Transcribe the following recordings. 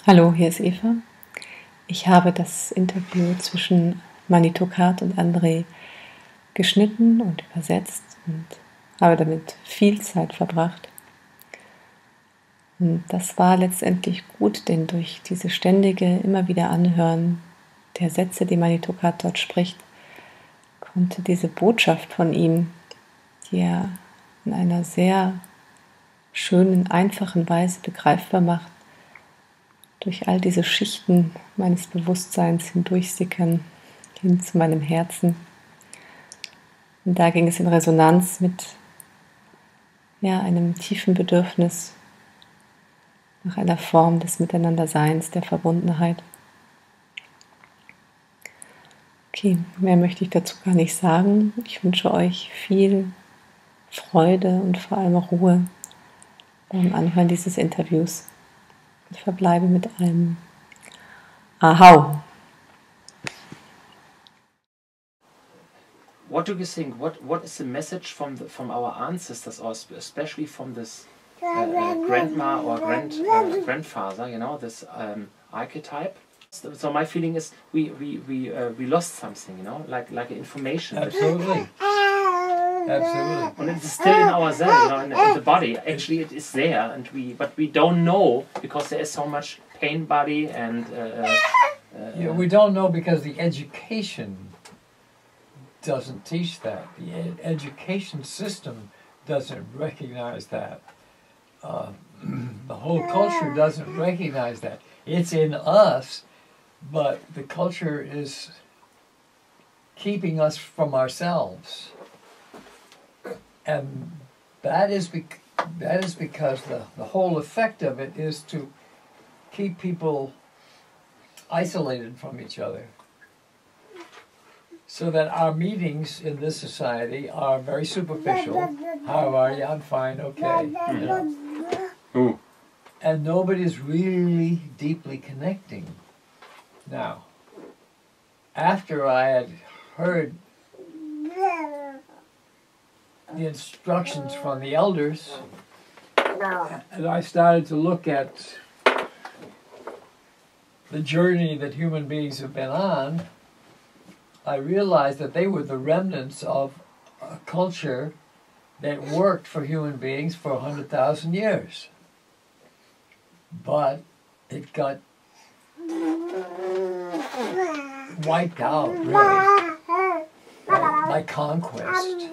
Hallo, hier ist Eva. Ich habe das Interview zwischen Manitonquat und André geschnitten und übersetzt und habe damit viel Zeit verbracht. Und das war letztendlich gut, denn durch diese ständige, immer wieder Anhören der Sätze, die Manitonquat dort spricht, konnte diese Botschaft von ihm, die er in einer sehr schönen, einfachen Weise begreifbar macht, durch all diese Schichten meines Bewusstseins hindurchsickern, hin zu meinem Herzen. Und da ging es in Resonanz mit einem tiefen Bedürfnis nach einer Form des Miteinanderseins, der Verbundenheit. Okay, mehr möchte ich dazu gar nicht sagen. Ich wünsche euch viel Freude und vor allem Ruhe beim Anhören dieses Interviews. Ich verbleibe mit einem Ahau. What do you think? What is the message from our ancestors, or especially from this grandma or grandfather? You know, this archetype. So my feeling is we lost something. You know, like information. Absolutely. Absolutely. And it's still in ourselves, you know, in the body. Actually, it is there, but we don't know because there is so much pain body and. Yeah, we don't know because the education doesn't teach that. The education system doesn't recognize that. The whole culture doesn't recognize that. It's in us, but the culture is keeping us from ourselves. And that is because the whole effect of it is to keep people isolated from each other. So that our meetings in this society are very superficial. How are you? I'm fine, okay. You know? And nobody's really deeply connecting. Now, after I had heard the instructions from the elders, and I started to look at the journey that human beings have been on, I realized that they were the remnants of a culture that worked for human beings for 100,000 years. But it got wiped out, really, by conquest.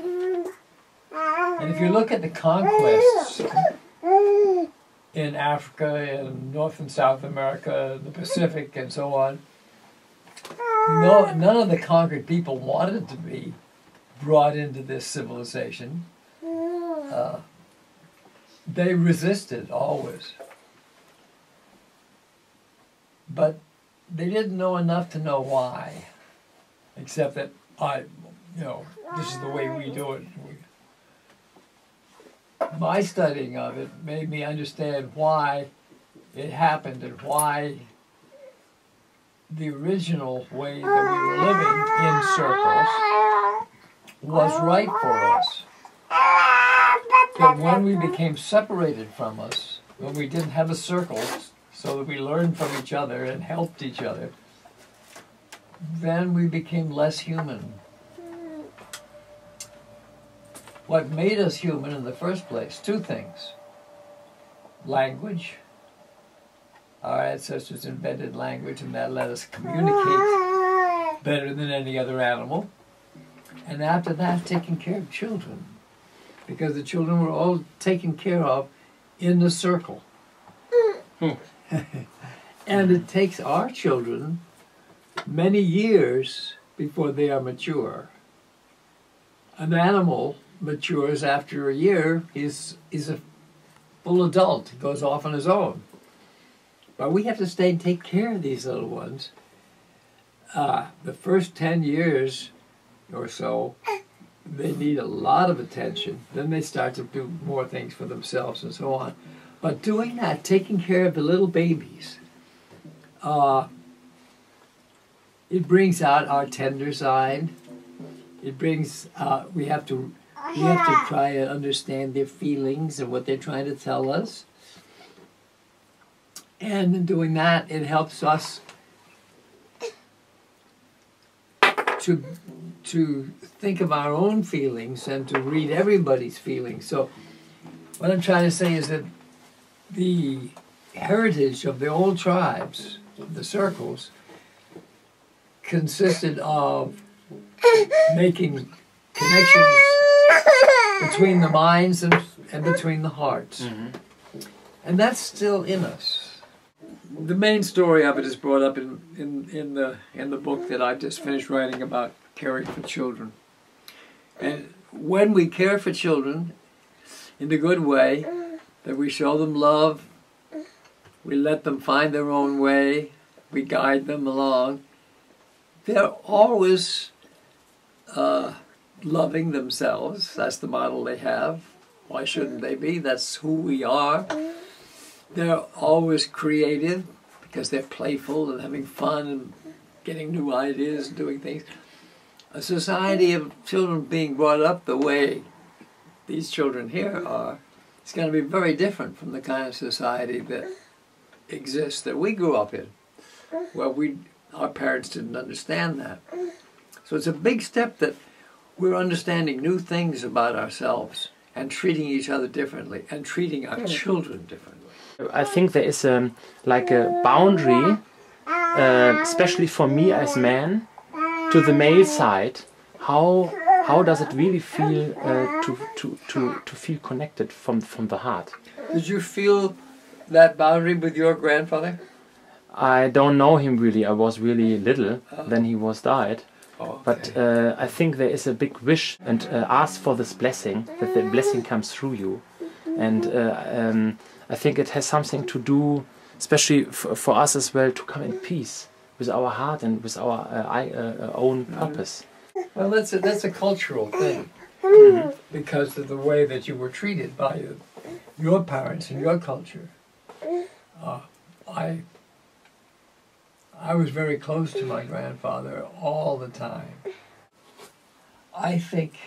And if you look at the conquests in Africa, in North and South America, the Pacific, and so on, none of the conquered people wanted to be brought into this civilization. They resisted always. But they didn't know enough to know why, except that, this is the way we do it. My studying of it made me understand why it happened and why the original way that we were living in circles was right for us. But when we became separated from us, when we didn't have a circle so that we learned from each other and helped each other, then we became less human. What made us human in the first place? Two things. Language. Our ancestors invented language, and that let us communicate better than any other animal. And after that, taking care of children. Because the children were all taken care of in the circle. And it takes our children many years before they are mature. An animal matures after a year, he's a full adult, he goes off on his own. But we have to stay and take care of these little ones. The first 10 years or so, they need a lot of attention. Then they start to do more things for themselves and so on. But doing that, taking care of the little babies, it brings out our tender side. It brings, we have to try and understand their feelings and what they're trying to tell us. And in doing that, it helps us to think of our own feelings and to read everybody's feelings. So what I'm trying to say is that the heritage of the old tribes, of the circles, consisted of making connections between the minds and between the hearts. And that's still in us. The main story of it is brought up in the book that I've just finished writing about caring for children. And when we care for children in the good way, that we show them love, we let them find their own way, we guide them along, they're always loving themselves. That's the model they have. Why shouldn't they be? That's who we are. They're always creative because they're playful and having fun and getting new ideas and doing things. A society of children being brought up the way these children here are, it's going to be very different from the kind of society that exists that we grew up in, where our parents didn't understand that. So it's a big step that we're understanding new things about ourselves and treating each other differently and treating our children differently. I think there is like a boundary, especially for me as man, to the male side. How does it really feel to feel connected from the heart? Did you feel that boundary with your grandfather? I don't know him really. I was really little when he was died. Oh, okay. But I think there is a big wish and ask for this blessing, that the blessing comes through you. And I think it has something to do, especially for us as well, to come in peace with our heart and with our own purpose. Well, that's a cultural thing, because of the way that you were treated by your parents and your culture. I was very close to my grandfather all the time. I think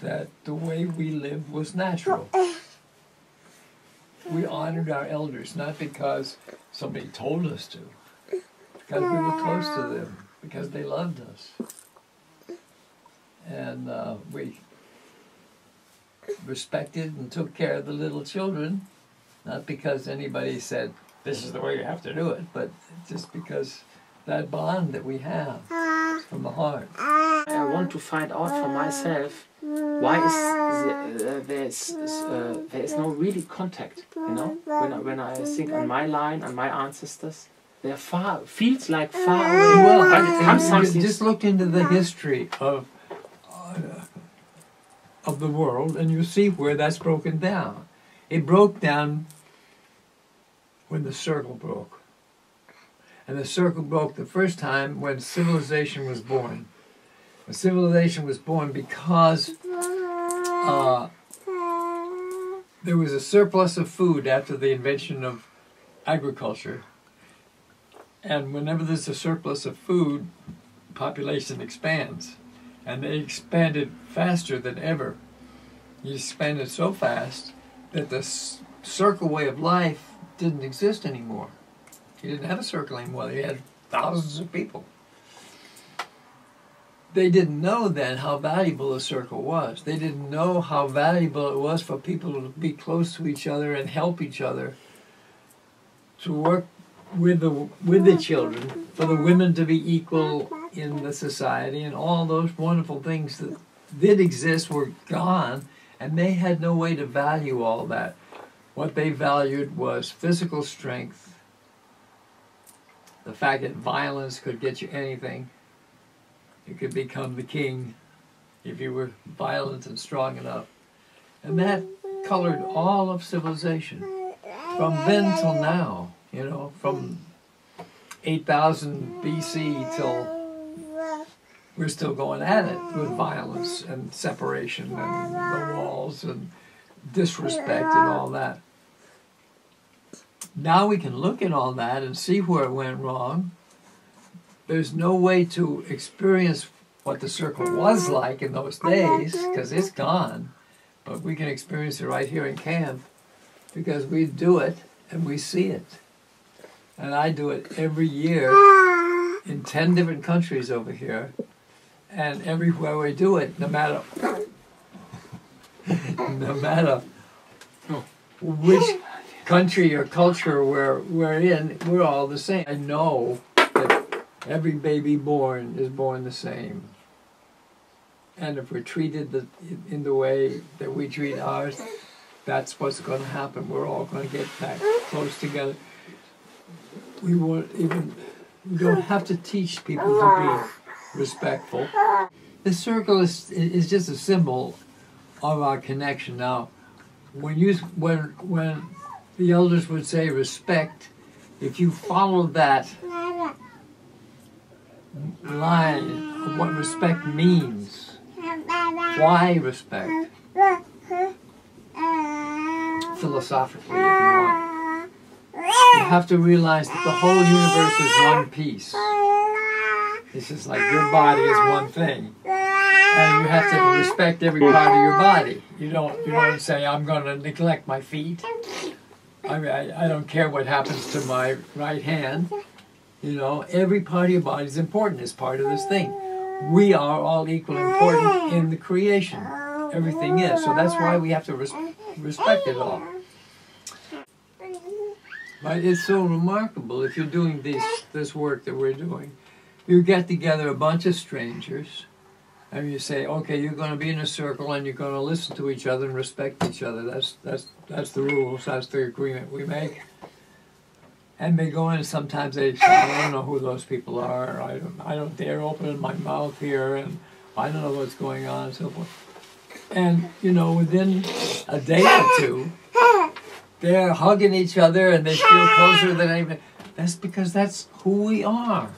that the way we lived was natural. We honored our elders, not because somebody told us to, because we were close to them, because they loved us. And we respected and took care of the little children, not because anybody said, this is the way you have to do it, but just because that bond that we have from the heart. I want to find out for myself why there is no really contact. You know, when I think on my line, on my ancestors, they're far. Feels like far away. Well, but it comes something. Just look into the history of the world, and you see where that's broken down. It broke down when the circle broke. And the circle broke the first time when civilization was born. When civilization was born because there was a surplus of food after the invention of agriculture. And whenever there's a surplus of food, population expands. And they expanded faster than ever. You expanded so fast that the circle way of life didn't exist anymore. You didn't have a circle anymore. You had thousands of people. They didn't know then how valuable a circle was. They didn't know how valuable it was for people to be close to each other and help each other, to work with the children, for the women to be equal in the society, and all those wonderful things that did exist were gone, and they had no way to value all that. What they valued was physical strength, the fact that violence could get you anything. You could become the king if you were violent and strong enough. And that colored all of civilization from then till now, you know, from 8,000 BC till we're still going at it with violence and separation and the walls and disrespect and all that. Now we can look at all that and see where it went wrong. There's no way to experience what the circle was like in those days, because it's gone. But we can experience it right here in camp. because we do it and we see it. And I do it every year in 10 different countries over here. And everywhere we do it, no matter which country or culture we're in, we're all the same. I know that every baby born is born the same. And if we're treated in the way that we treat ours, that's what's going to happen. We're all going to get back close together. We don't have to teach people to be respectful. The circle is just a symbol of our connection. Now, when the elders would say respect, if you follow that line of what respect means, why respect, philosophically, if you want, you have to realize that the whole universe is one piece. This is like your body is one thing, and you have to respect every part of your body. You don't say, I'm going to neglect my feet. I mean, I don't care what happens to my right hand. You know, every part of your body is important as part of this thing. We are all equally important in the creation. Everything is. So that's why we have to respect it all. But it's so remarkable if you're doing this work that we're doing. You get together a bunch of strangers and you say, okay, you're going to be in a circle and you're going to listen to each other and respect each other. That's the rules. That's the agreement we make. And they go in and sometimes they say, I don't know who those people are. I don't dare open my mouth here, and I don't know what's going on and so forth. And, you know, within a day or two, they're hugging each other and they feel closer than anything. That's because that's who we are.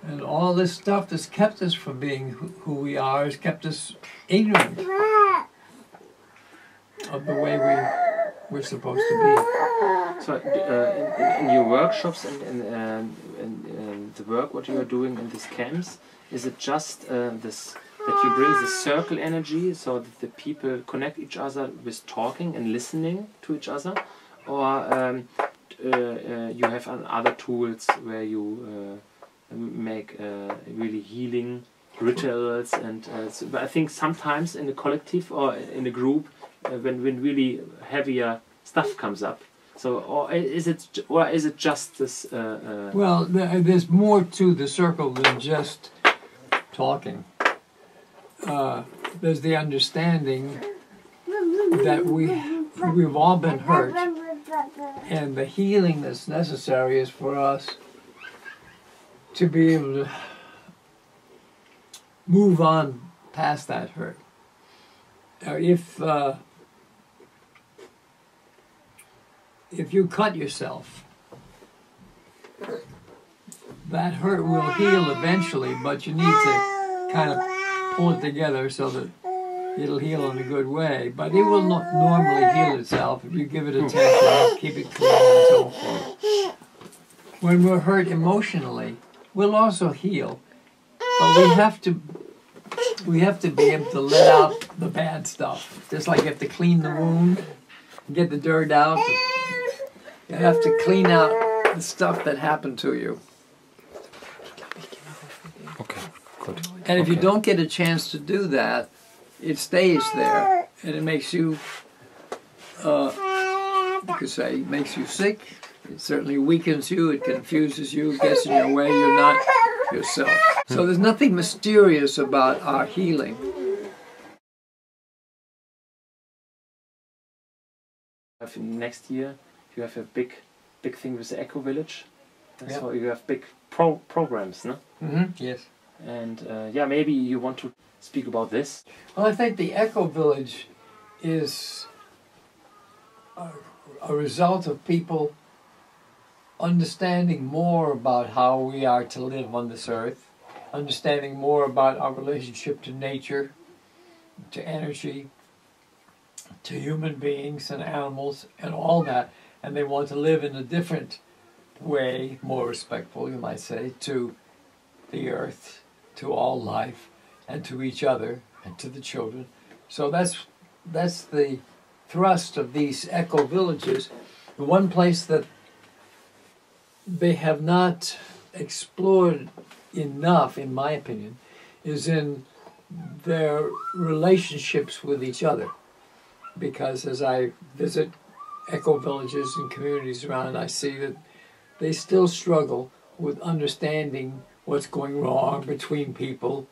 And all this stuff that's kept us from being who we are has kept us ignorant of the way we're supposed to be. So in your workshops and the work what you are doing in these camps, is it just this that you bring the circle energy so that the people connect each other with talking and listening to each other, or you have other tools where you make really healing rituals, and so I think sometimes in a collective or in a group when really heavier stuff comes up. So, or is it just this? Well, there's more to the circle than just talking. There's the understanding that we've all been hurt, and the healing that's necessary is for us to be able to move on past that hurt. If you cut yourself, that hurt will heal eventually, but you need to kind of pull it together so that it'll heal in a good way. But it will not normally heal itself if you give it attention, keep it clean, and so forth. When we're hurt emotionally, we'll also heal, but we have to be able to let out the bad stuff. Just like you have to clean the wound, get the dirt out. You have to clean out the stuff that happened to you. Okay, good. And if you don't get a chance to do that, it stays there, and it makes you, you could say, makes you sick. It certainly weakens you, it confuses you, it gets in your way, you're not yourself. So there's nothing mysterious about our healing. Next year you have a big thing with the Eco Village. Yep. So you have big programs, no? Mm-hmm. Yes. And yeah, maybe you want to speak about this. Well, I think the Eco Village is a result of people understanding more about how we are to live on this earth, understanding more about our relationship to nature, to energy, to human beings and animals and all that, and they want to live in a different way, more respectful, you might say, to the earth, to all life, and to each other, and to the children. So that's the thrust of these eco villages, the one place that they have not explored enough, in my opinion, is in their relationships with each other. Because as I visit eco villages and communities around, I see that they still struggle with understanding what's going wrong between people.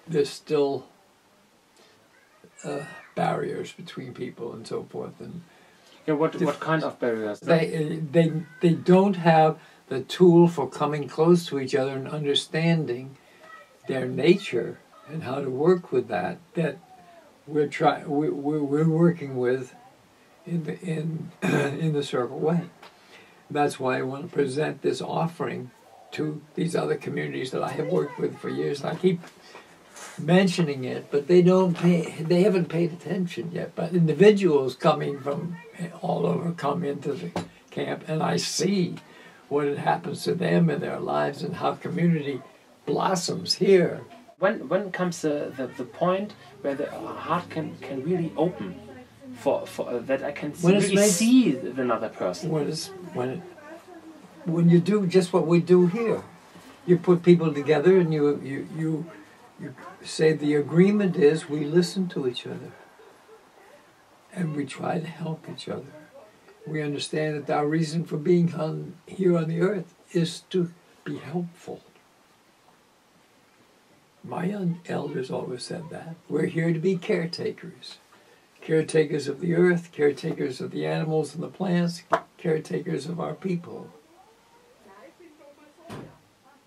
There's still barriers between people and so forth. And yeah, what kind of barriers? They don't have the tool for coming close to each other and understanding their nature and how to work with that we're working with in the circle way. That's why I want to present this offering to these other communities that I have worked with for years. And I keep mentioning it, but they haven't paid attention yet. But individuals coming from all over come into the camp, and I see what happens to them in their lives and how community blossoms here. When comes the point where the heart can really open for that I can really see another person? When you do just what we do here, you put people together and you say the agreement is we listen to each other and we try to help each other. We understand that our reason for being here on the earth is to be helpful. My elders always said that. We're here to be caretakers. Caretakers of the earth, caretakers of the animals and the plants, caretakers of our people.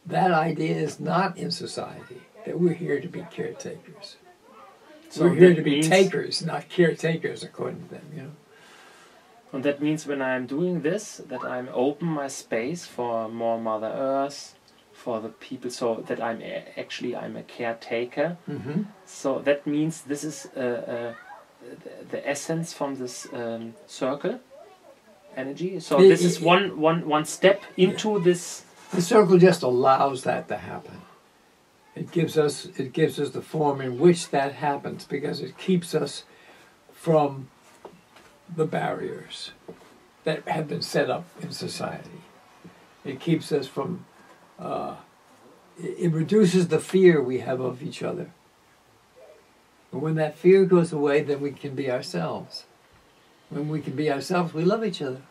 That idea is not in society, that we're here to be caretakers. So we're here to be takers, not caretakers, according to them, you know. And that means when I'm doing this, that I'm open my space for more Mother Earth, for the people, so that I'm a caretaker. Mm-hmm. So that means this is the essence from this circle energy. So this is one step into this. The circle just allows that to happen. It gives us the form in which that happens, because it keeps us from the barriers that have been set up in society. It keeps us from, it reduces the fear we have of each other. And when that fear goes away, then we can be ourselves. When we can be ourselves, we love each other.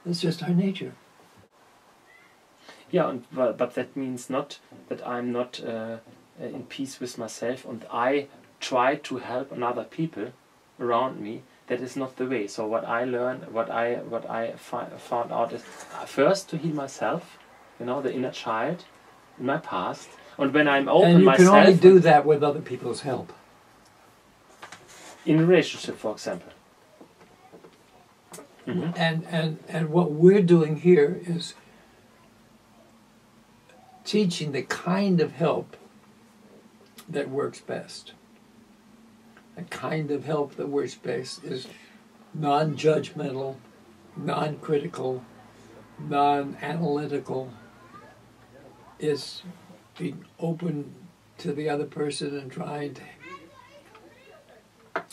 That's just our nature. Yeah, but that means not that I'm not in peace with myself and I try to help another people around me. That is not the way. So what I learned, what I found out is first to heal myself, you know, the inner child in my past. And when I'm open myself... And you can only do that with other people's help. In a relationship, for example. Mm-hmm. And what we're doing here is teaching the kind of help that works best. The kind of help that works best is non-judgmental, non-critical, non-analytical. It's being open to the other person and trying to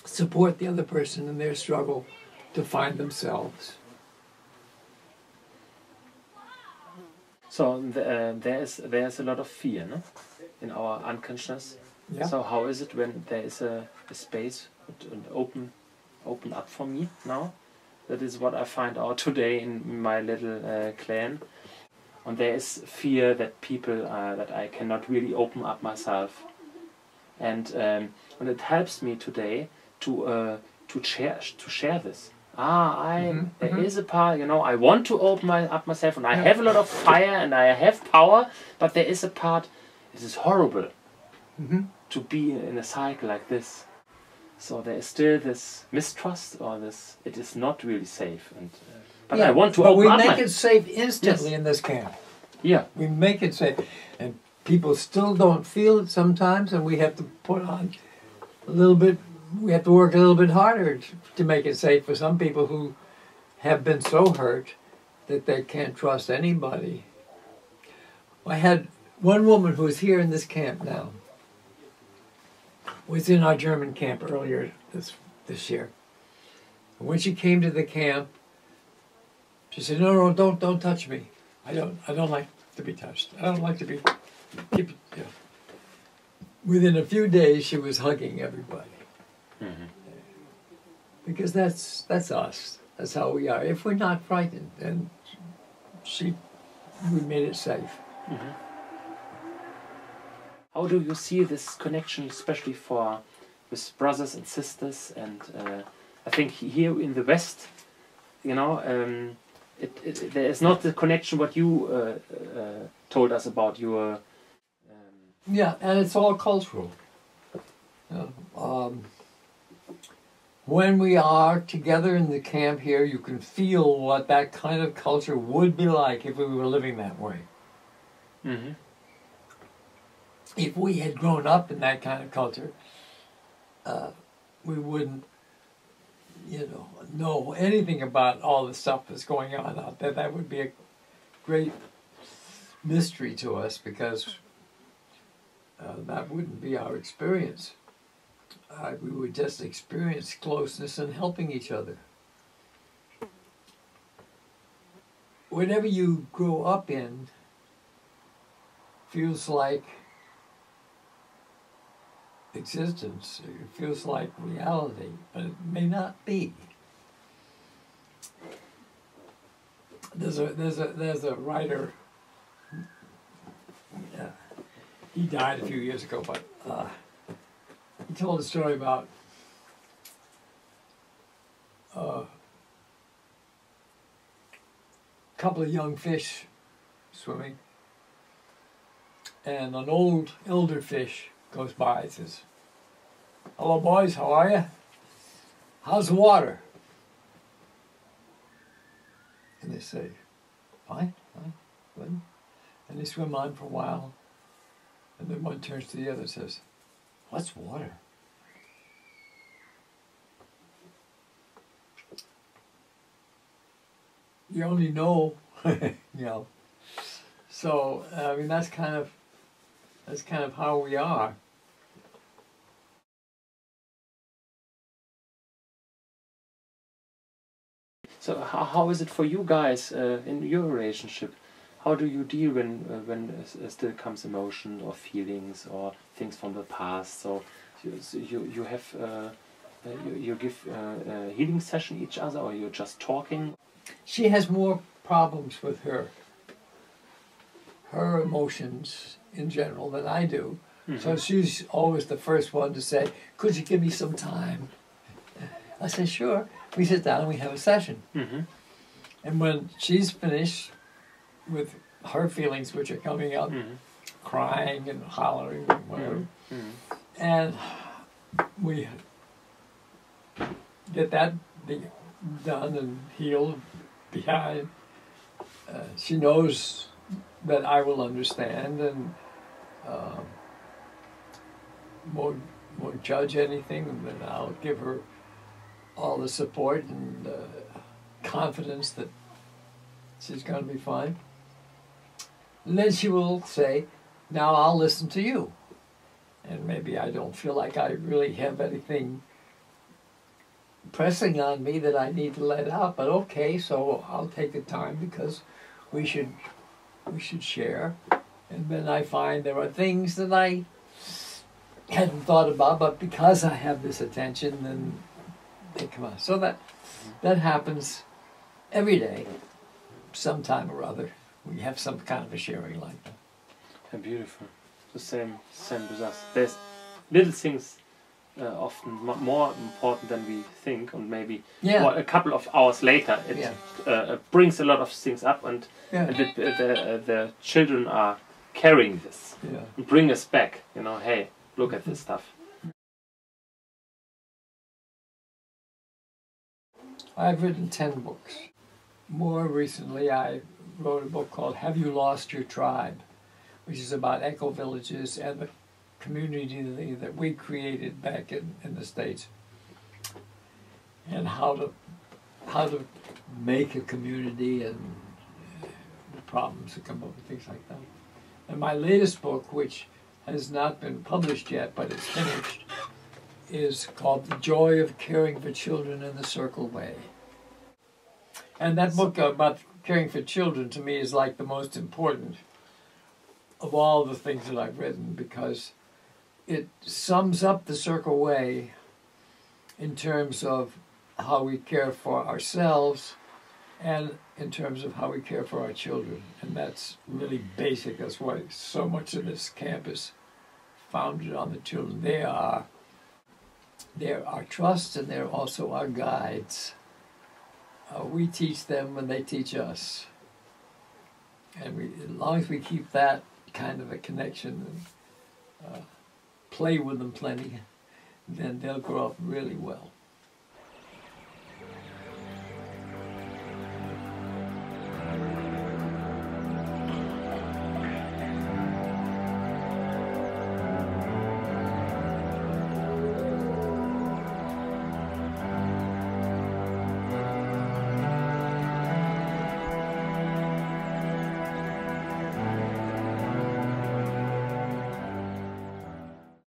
support the other person in their struggle to find themselves. So there's a lot of fear, no? In our unconsciousness. Yeah. So how is it when there is a space and open up for me now? That is what I find out today in my little clan. And there is fear that people that I cannot really open up myself, and it helps me today to share this. There is a part, you know, I want to open up myself, and I have a lot of fire and I have power, but there is a part. It is horrible to be in a cycle like this. So there is still this mistrust, or this. It is not really safe, and but I want to open up. But we make it safe instantly in this camp. Yeah, we make it safe, and people still don't feel it sometimes, and we have to put on a little bit. We have to work a little bit harder to make it safe for some people who have been so hurt that they can't trust anybody. I had one woman who is here in this camp now, was in our German camp earlier this this year. And when she came to the camp, she said, "No, don't touch me. I don't like to be touched. I don't like to be." Within a few days, she was hugging everybody. Mm-hmm. Because that's us. That's how we are. If we're not frightened, then we made it safe. Mm-hmm. How do you see this connection, especially with brothers and sisters? And I think here in the West, there is not the connection what you told us about your. Yeah, and it's all cultural. When we are together in the camp here, you can feel what that kind of culture would be like if we were living that way. Mm-hmm. If we had grown up in that kind of culture, we wouldn't, know anything about all the stuff that's going on out there. That would be a great mystery to us, because that wouldn't be our experience. We would just experience closeness and helping each other. Whatever you grow up in feels like existence. It feels like reality, but it may not be. There's a writer. He died a few years ago, but he told a story about a couple of young fish swimming, and an old elder fish goes by and says, "Hello, boys, how are you? How's the water?" And they say, "Fine, good." And they swim on for a while, and then one turns to the other and says, "What's water?" You only know, So I mean, that's kind of how we are. So how is it for you guys in your relationship? How do you deal when still comes emotion or feelings or things from the past? So you have you give a healing session each other, or you're just talking? She has more problems with her emotions in general than I do. Mm-hmm. So she's always the first one to say, "Could you give me some time?" I say, "Sure." We sit down and we have a session. Mm-hmm. And when she's finished with her feelings, which are coming up, mm-hmm. crying and hollering and whatever, mm-hmm. and we get that done and healed behind, she knows that I will understand and won't judge anything, and then I'll give her all the support and confidence that she's going to be fine. And then she will say, "Now I'll listen to you." And maybe I don't feel like I really have anything pressing on me that I need to let out, but okay, so I'll take the time, because we should share. And then I find there are things that I hadn't thought about, but because I have this attention, then they come out. So that happens every day, sometime or other. We have some kind of a sharing like that. Yeah, beautiful. The same with us. There's little things often more important than we think, and maybe a couple of hours later it brings a lot of things up, and the children are carrying this and bring us back. Hey, look at this stuff. I've written 10 books. More recently, I wrote a book called "Have You Lost Your Tribe?", which is about eco-villages and the community that we created back in the States, and how to make a community and the problems that come up and things like that. And my latest book, which has not been published yet, but it's finished, is called The Joy of Caring for Children in the Circle Way. And that book about caring for children to me is like the most important of all the things that I've written, because it sums up the Circle Way in terms of how we care for ourselves and in terms of how we care for our children. And that's really basic. That's why so much of this camp is founded on the children. They're our trust, and they're also our guides. We teach them and they teach us. And as long as we keep that kind of a connection and play with them plenty, then they'll grow up really well.